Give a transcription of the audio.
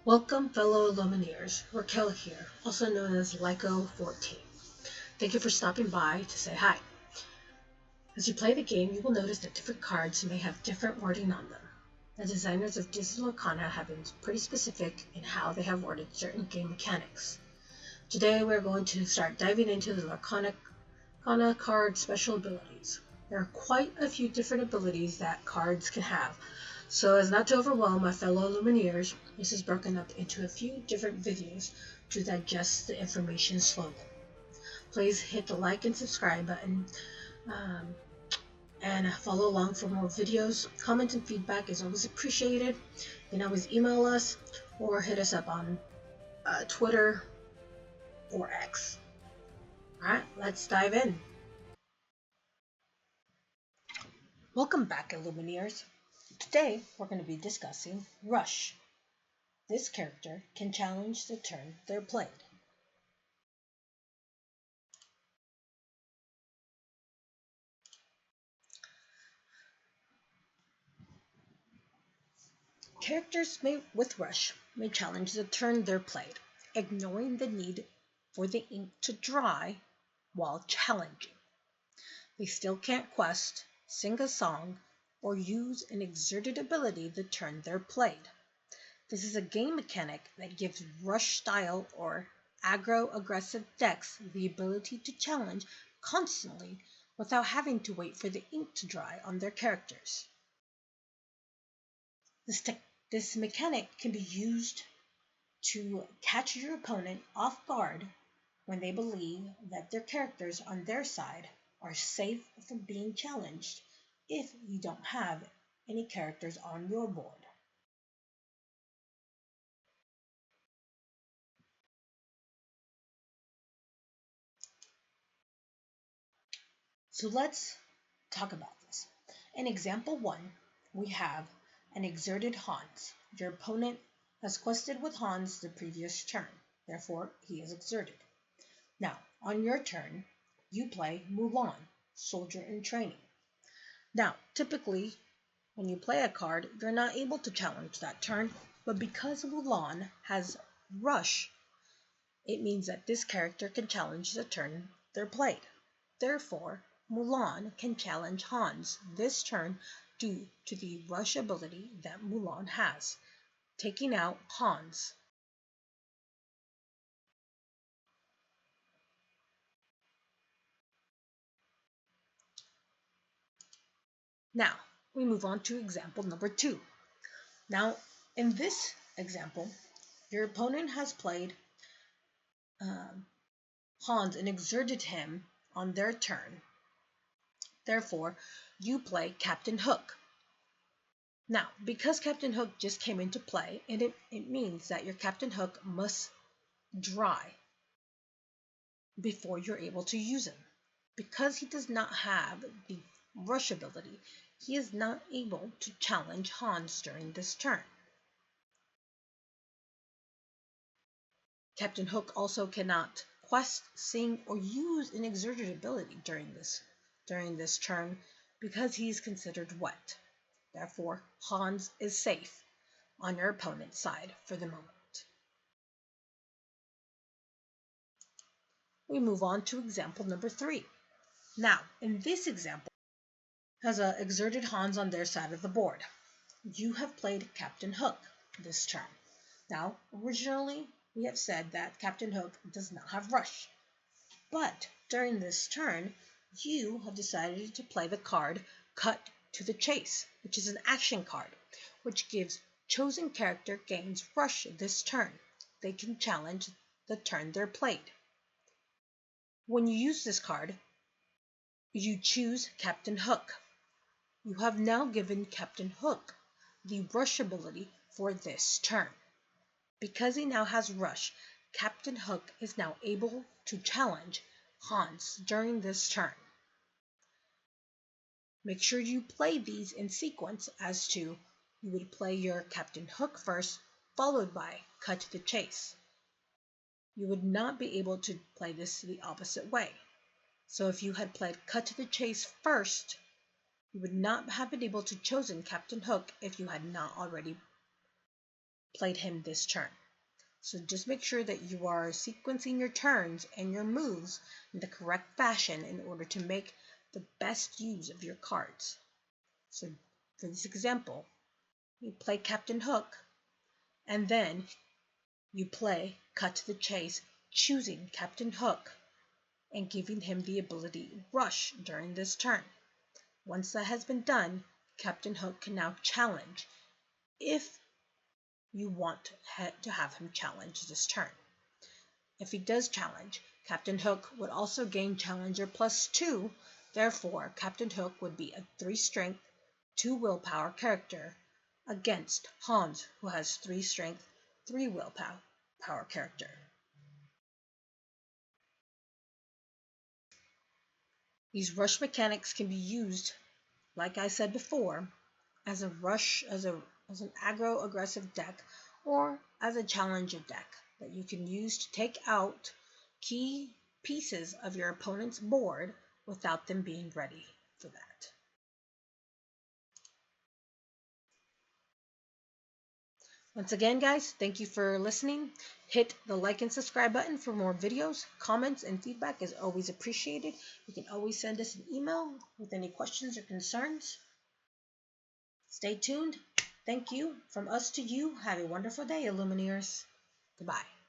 Welcome, fellow Illumineers. Raquel here, also known as Lyco14. Thank you for stopping by to say hi. As you play the game, you will notice that different cards may have different wording on them. The designers of Digital Arcana have been pretty specific in how they have worded certain game mechanics. Today, we're going to start diving into the Arcana card special abilities. There are quite a few different abilities that cards can have, so as not to overwhelm my fellow Lumineers, this is broken up into a few different videos to digest the information slowly. Please hit the like and subscribe button and follow along for more videos. Comments and feedback is always appreciated. You can always email us or hit us up on Twitter or X. Alright, let's dive in. Welcome back, Illumineers. Today, we're going to be discussing Rush. This character can challenge the turn they're played. Characters with Rush may challenge the turn they're played, ignoring the need for the ink to dry while challenging. They still can't quest, sing a song, or use an exerted ability the turn they're played. This is a game mechanic that gives Rush-style or aggro-aggressive decks the ability to challenge constantly without having to wait for the ink to dry on their characters. This mechanic can be used to catch your opponent off guard when they believe that their characters on their side are safe from being challenged if you don't have any characters on your board. So let's talk about this. In example 1, we have an exerted Hans. Your opponent has quested with Hans the previous turn, therefore he is exerted. Now, on your turn, you play Mulan, Soldier in Training. Now, typically, when you play a card, you're not able to challenge that turn, but because Mulan has Rush, it means that this character can challenge the turn they're played. Therefore, Mulan can challenge Hans this turn due to the Rush ability that Mulan has, taking out Hans. Now, we move on to example number 2. Now, in this example, your opponent has played Hans and exerted him on their turn. Therefore, you play Captain Hook. Now, because Captain Hook just came into play, and it means that your Captain Hook must dry before you're able to use him. Because he does not have the Rush ability, he is not able to challenge Hans during this turn. Captain Hook also cannot quest, sing, or use an exerted ability during this turn because he is considered wet. Therefore, Hans is safe on your opponent's side for the moment. We move on to example number 3. Now, in this example, has a exerted Hans on their side of the board. You have played Captain Hook this turn. Now, originally, we have said that Captain Hook does not have Rush. But during this turn, you have decided to play the card Cut to the Chase, which is an action card, which gives chosen character gains Rush this turn. They can challenge the turn they're played. When you use this card, you choose Captain Hook. You have now given Captain Hook the Rush ability for this turn. Because he now has Rush, Captain Hook is now able to challenge Hans during this turn. Make sure you play these in sequence as to you would play your Captain Hook first, followed by Cut to the Chase. You would not be able to play this the opposite way. So if you had played Cut to the Chase first, you would not have been able to chosen Captain Hook if you had not already played him this turn. So just make sure that you are sequencing your turns and your moves in the correct fashion in order to make the best use of your cards. So for this example, you play Captain Hook, and then you play Cut to the Chase, choosing Captain Hook and giving him the ability Rush during this turn. Once that has been done, Captain Hook can now challenge if you want to have him challenge this turn. If he does challenge, Captain Hook would also gain Challenger +2. Therefore, Captain Hook would be a 3 strength, 2 willpower character against Hans, who has 3 strength, 3 willpower character. These rush mechanics can be used, like I said before, as a rush, as an aggro aggressive deck, or as a challenger deck that you can use to take out key pieces of your opponent's board without them being ready for that. Once again, guys, thank you for listening. Hit the like and subscribe button for more videos. Comments and feedback is always appreciated. You can always send us an email with any questions or concerns. Stay tuned. Thank you. From us to you, have a wonderful day, Illumineers. Goodbye.